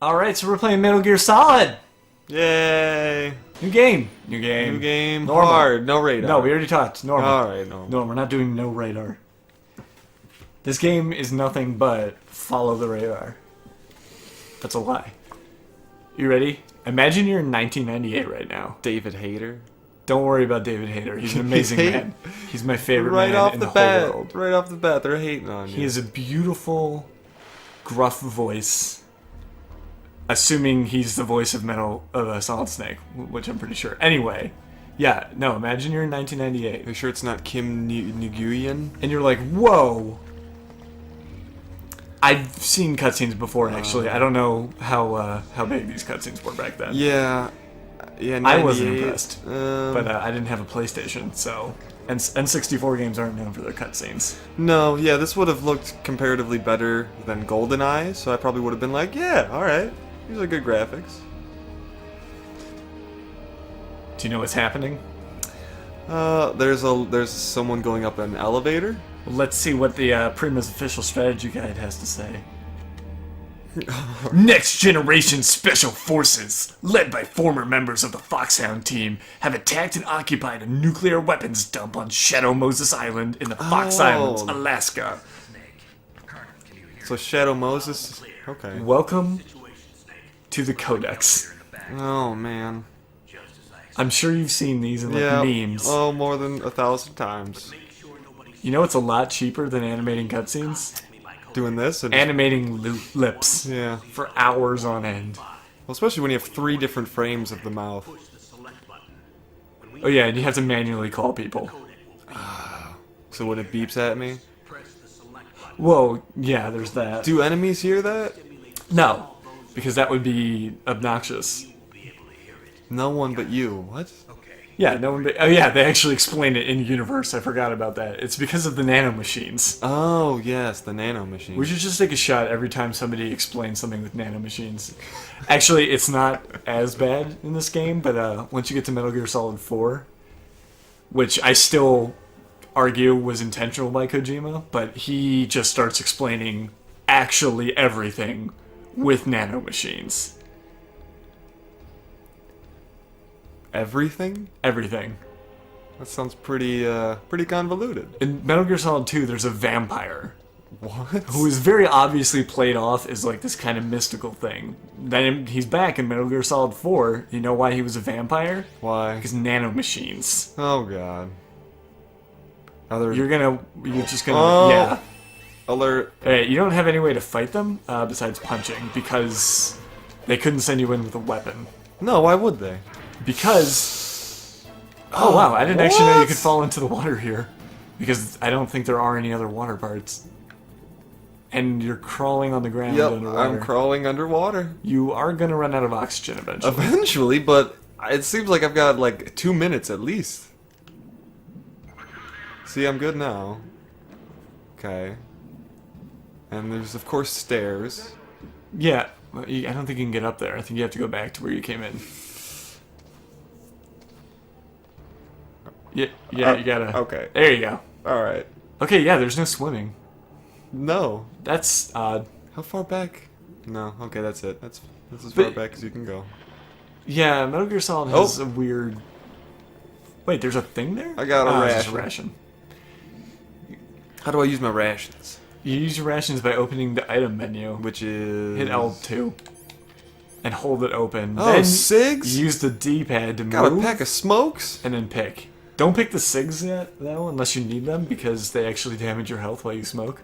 Alright, so we're playing Metal Gear Solid! Yay! New game! New game. New game. Normal. Hard. No radar. No, we already talked. Normal. Alright, normal. No, we're not doing no radar. This game is nothing but follow the radar. That's a lie. You ready? Imagine you're in 1998 right now. David Hayter. Don't worry about David Hayter. He's an amazing man. He's my favorite Right man off in the the bat. whole world. Right off the bat, they're hating on you. He has a beautiful, gruff voice. Assuming he's the voice of Solid Snake, which I'm pretty sure. Anyway, yeah, no, imagine you're in 1998. Are you sure it's not Kim Nguyen? And you're like, whoa. I've seen cutscenes before, actually. I don't know how big these cutscenes were back then. Yeah. Yeah, 98. I wasn't impressed. But But I didn't have a PlayStation, so... And N64 games aren't known for their cutscenes. no, yeah, this would have looked comparatively better than GoldenEye, so I probably would have been like, yeah, alright. These are good graphics. Do you know what's happening? There's someone going up an elevator. Well, let's see what the Prima's official strategy guide has to say. Next Generation Special Forces, led by former members of the Foxhound team, have attacked and occupied a nuclear weapons dump on Shadow Moses Island in the Fox Islands, Alaska. So Shadow Moses. Okay. Welcome to the Codex. Oh man. I'm sure you've seen these in like Yeah. memes. Oh, more than 1,000 times. You know it's a lot cheaper than animating cutscenes? Doing this and Animating lips yeah. for hours on end. Well, especially when you have 3 different frames of the mouth. Oh yeah, and you have to manually call people. So when it beeps at me. Whoa, yeah, there's that. Do enemies hear that? No, because that would be obnoxious. No one but you. What? Yeah, no one. Oh yeah, they actually explain it in universe. I forgot about that. It's because of the nanomachines. Oh yes, the nano machine. We should just take a shot every time somebody explains something with nanomachines. Actually, it's not as bad in this game, but once you get to Metal Gear Solid 4, which I still argue was intentional by Kojima, but he just starts explaining actually everything with nanomachines. Everything? Everything. That sounds pretty convoluted. In Metal Gear Solid 2, there's a vampire What? who is very obviously played off as like this kind of mystical thing. Then he's back in Metal Gear Solid 4. You know why he was a vampire? Why? Because nanomachines. Oh god. Other You're just gonna, Oh. yeah. alert. Hey, you don't have any way to fight them besides punching because they couldn't send you in with a weapon. No, why would they? Because, oh wow, I didn't actually know you What? could fall into the water here. Because I don't think there are any other water parts. And you're crawling on the ground Yep, underwater. I'm crawling underwater. You are gonna run out of oxygen eventually. Eventually, but it seems like I've got like 2 minutes at least. See, I'm good now. Okay. And there's of course stairs. Yeah, well, I don't think you can get up there. I think you have to go back to where you came in. Yeah, you gotta. Okay. There you go. Alright. Okay, yeah, there's no swimming. No. That's odd. How far back? No. Okay, that's it. That's as far But- back as you can go. Yeah, Metal Gear Solid has a weird. Wait, there's a thing there? I got a It's just ration. How do I use my rations? You use your rations by opening the item menu. Which is... Hit L2 and hold it open. Oh, then SIGs? use the D-pad to Got a move pack of smokes? and then pick. Don't pick the SIGs yet, though, unless you need them because they actually damage your health while you smoke.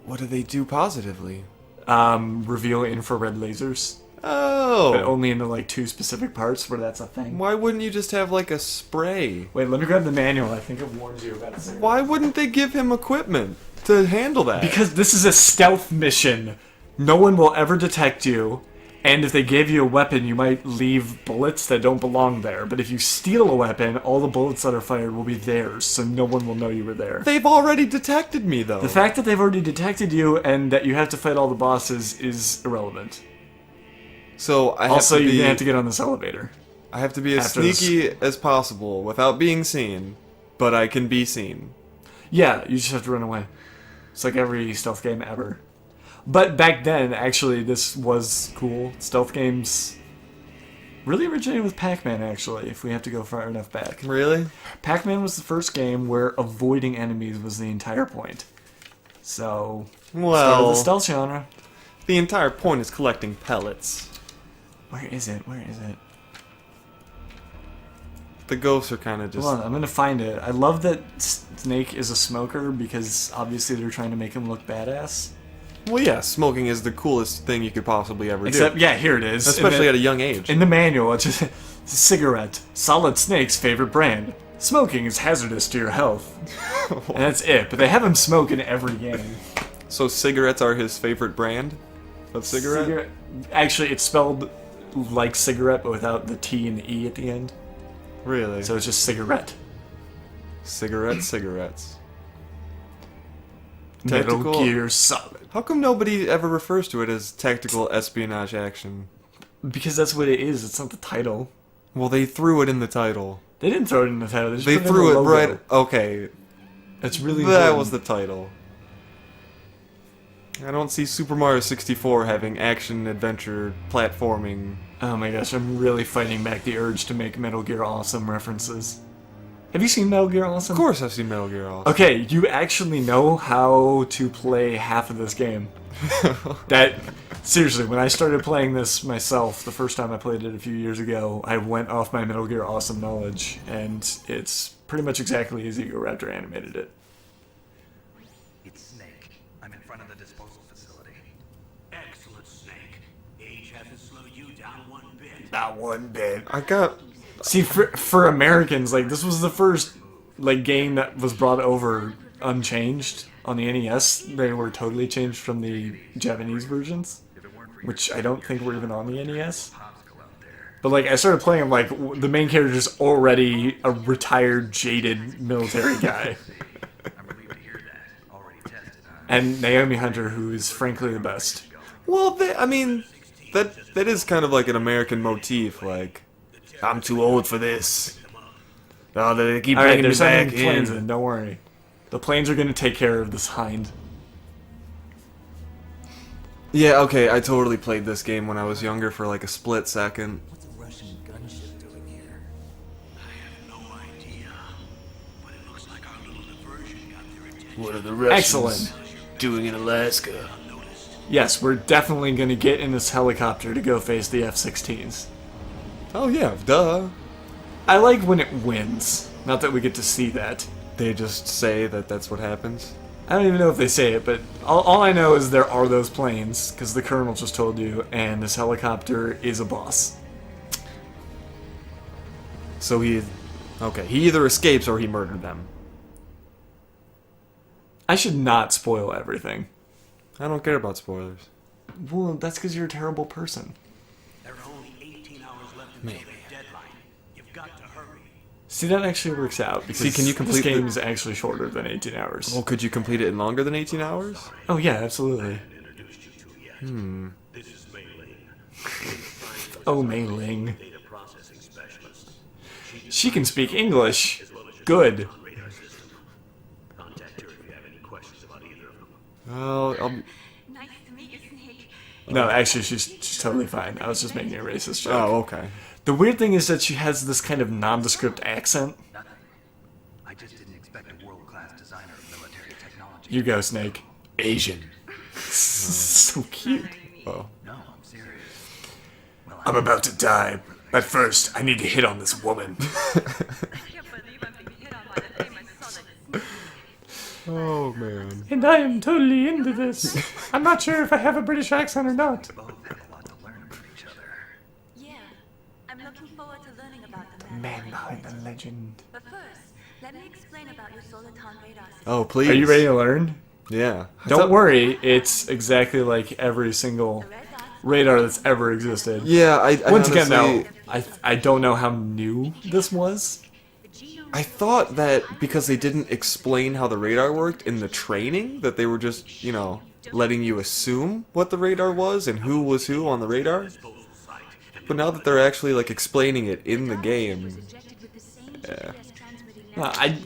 What do they do positively? Reveal infrared lasers, but Oh! only into like 2 specific parts where that's a thing. Why wouldn't you just have like a spray? Wait, let me grab the manual. I think it warns you about it. Why wouldn't they give him equipment to handle that? Because this is a stealth mission. No one will ever detect you. And if they gave you a weapon, you might leave bullets that don't belong there. But if you steal a weapon, all the bullets that are fired will be theirs, so no one will know you were there. They've already detected me though. The fact that they've already detected you and that you have to fight all the bosses is irrelevant. So I have Also, to you're be gonna have to get on this elevator. I have to be as after this. sneaky as possible without being seen, but I can be seen. Yeah, you just have to run away. It's like every stealth game ever. But back then, actually, this was cool. Stealth games really originated with Pac-Man, actually, if we have to go far enough back. Really? Pac-Man was the first game where avoiding enemies was the entire point. So, started Well, the stealth genre. the entire point is collecting pellets. Where is it? Where is it? The ghosts are kind of just... Hold on, I'm gonna find it. I love that Snake is a smoker because obviously they're trying to make him look badass. Well, yeah, smoking is the coolest thing you could possibly ever Except, do. yeah, here it is. Especially at a young age. In the manual, it's just cigarette. Solid Snake's favorite brand. Smoking is hazardous to your health. And that's it. But they have him smoke in every game. So cigarettes are his favorite brand of cigarette? Actually, it's spelled like cigarette, but without the T and the E at the end. Really? So it's just cigarette. Cigarettes. Metal Tactical- Gear Solid. How come nobody ever refers to it as tactical espionage action? Because that's what it is. It's not the title. Well, they threw it in the title. They didn't throw it in the title. Just They put in threw the it logo. right... Okay, It's really that important. was the title. I don't see Super Mario 64 having action, adventure, platforming. Oh my gosh, I'm really fighting back the urge to make Metal Gear Awesome references. Have you seen Metal Gear Awesome? Of course I've seen Metal Gear Awesome. Okay, you actually know how to play half of this game. That, seriously, when I started playing this myself, the first time I played it a few years ago, I went off my Metal Gear Awesome knowledge, and it's pretty much exactly as Ego Raptor animated it. It's Snake. I'm in front of the disposal facility. Excellent, Snake. Age hasn't slowed you down one bit. Not one bit. I got... See, for Americans, like, this was the first, like, game that was brought over unchanged on the NES. They were totally changed from the Japanese versions, which I don't think were even on the NES. But, like, I started playing them, like, the main character's already a retired, jaded military guy. I'm relieved to hear that. Already tested, huh? And Naomi Hunter, who is frankly the best. Well, I mean, that is kind of like an American motif, like, I'm too old for this. Oh, they keep Alright, bringing me there's back sending planes in. in, don't worry. The planes are going to take care of this hind. Yeah, okay, I totally played this game when I was younger for like a split second. What's a Russian gunship doing here? I have no idea. But it looks like our little diversion got their attention. What are the Russians Excellent. doing in Alaska? Yes, we're definitely going to get in this helicopter to go face the F-16s. Oh yeah, duh. I like when it wins. Not that we get to see that. They just say that that's what happens. I don't even know if they say it, but all I know is there are those planes, because the colonel just told you, and this helicopter is a boss. So he either escapes or he murdered them. I should not spoil everything. I don't care about spoilers. Well, that's because you're a terrible person. There are only 18 hours left until their deadline. You've got to hurry. See, that actually works out, because See, can you complete this game the- is actually shorter than 18 hours. Well, could you complete it in longer than 18 hours? Oh yeah, absolutely. Introduced you to yet. This is Mei Ling. Oh, Mei Ling. Data processing specialist. She can speak English. Good. Radar system. Contact her if you have any questions about either of them. Well, Nice to meet you, Snake. No, actually, she's totally fine. I was just making a racist joke. oh, okay. The weird thing is that she has this kind of nondescript accent. Nothing. I just didn't expect a world-class designer of military technology. You go, Snake. Asian. So cute. Oh. No, I'm serious. Well, I'm about to die, but first I need to hit on this woman. I can't believe I'm being hit on by the famous Solid Snake. Oh man. And I am totally into this. I'm not sure if I have a British accent or not. both have a lot to learn from each other. Yeah, I'm looking forward to learning about the Man behind the legend. But first, let me explain about your Soliton radar system. Oh, please. Are you ready to learn? Yeah. Don't worry, it's exactly like every single The red dots radar that's ever existed. Yeah, I Once again, honestly- though, I don't know how new this was. the genome I thought that because they didn't explain how the radar worked in the training, that they were just, letting you assume what the radar was and who was who on the radar. But now that they're actually like explaining it in the was game, injected with the same GPS transmitting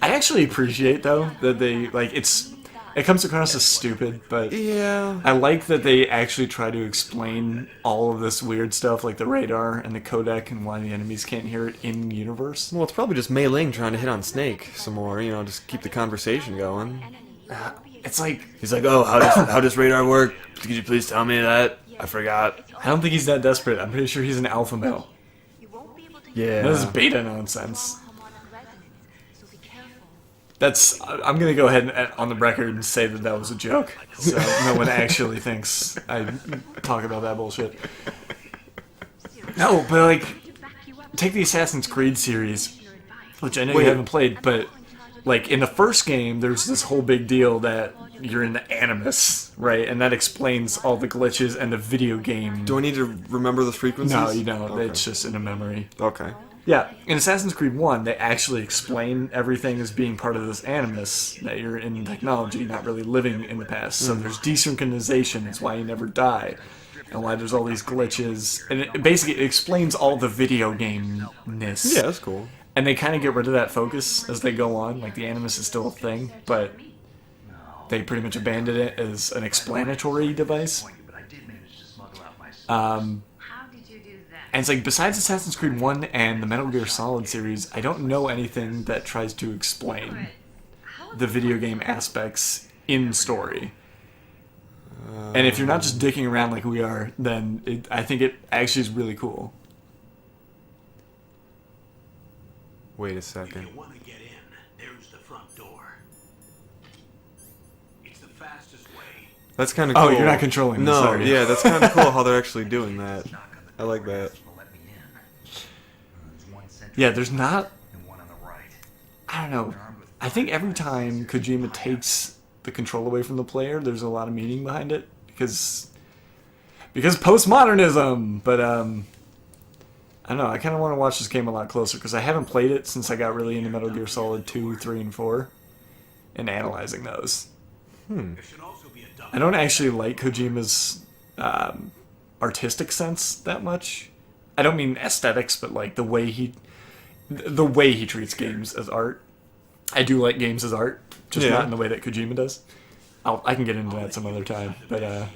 I actually appreciate though that they like it's It comes across as stupid, but Yeah. I like that they actually try to explain all of this weird stuff, like the radar and the codec, and why the enemies can't hear it in universe. Well, it's probably just Mei Ling trying to hit on Snake some more, you know, just keep the conversation going. It's like, He's like, oh, how does radar work? Could you please tell me that? I forgot. I don't think he's that desperate. I'm pretty sure he's an alpha male. Yeah. This is beta nonsense. That's. I'm gonna go ahead and on the record and say that that was a joke. So no one actually thinks I talk about that bullshit. No, but like, take the Assassin's Creed series, which I know Wait. you haven't played, but like in the first game, there's this whole big deal that you're in the Animus, right? And that explains all the glitches and the video game. Do I need to remember the frequencies? No, you don't. Okay. It's just in a memory. Okay. Yeah, in Assassin's Creed 1, they actually explain everything as being part of this animus, that you're in technology, not really living in the past. So there's desynchronization, it's why you never die, and why there's all these glitches. And it basically explains all the video game-ness. Yeah, that's cool. And they kind of get rid of that focus as they go on. Like, the animus is still a thing, but they pretty much abandoned it as an explanatory device. But I did manage to smuggle out my How did you do that? And it's like, besides Assassin's Creed 1 and the Metal Gear Solid series, I don't know anything that tries to explain the video game aspects in story. And if you're not just dicking around like we are, then I think it actually is really cool. Wait a If second. you want to get in, there's the front door. It's the fastest way. That's kind of Oh, cool. you're not controlling this, No, are you? yeah, that's kind of cool how they're actually doing that. Knock on the I like door that. asks to let me in. There's one sentry Yeah, there's not... and one on the right. I don't know. I think every time Kojima takes the control away from the player, there's a lot of meaning behind it. Because postmodernism! But, I don't know, I kind of want to watch this game a lot closer, because I haven't played it since I got really into Metal Gear Solid 2, 3, and 4, and analyzing those. There should also be a I don't actually like Kojima's artistic sense that much. I don't mean aesthetics, but like the way he treats games as art. I do like games as art, just Yeah. not in the way that Kojima does. I can get into that some other time, but away.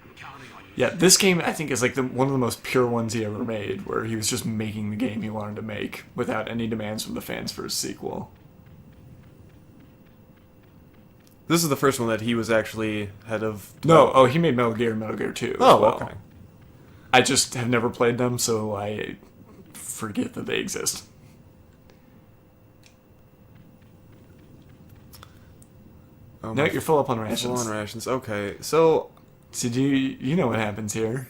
I'm counting on you. yeah, this game I think is like one of the most pure ones he ever made, where he was just making the game he wanted to make without any demands from the fans for a sequel. This is the first one that he was actually head of. No, he made Metal Gear and Metal Gear 2 as Oh, well. okay. I just have never played them, so I forget that they exist. Oh, No, my you're full up on full rations. on rations. Okay, so So you know what happens here?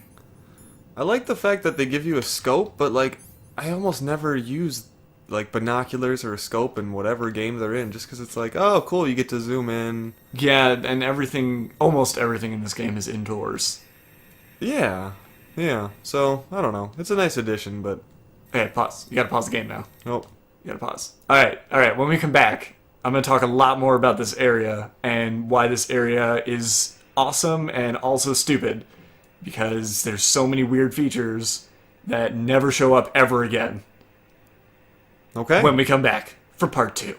I like the fact that they give you a scope, but like I almost never use like binoculars or a scope in whatever game they're in, just because it's like, oh, cool, you get to zoom in. Yeah, and almost everything in this game is indoors. Yeah, yeah. So I don't know. It's a nice addition, but Okay, pause. You gotta pause the game now. nope. You gotta pause. Alright, when we come back, I'm gonna talk a lot more about this area and why this area is awesome and also stupid. Because there's so many weird features that never show up ever again. Okay. When we come back for part 2.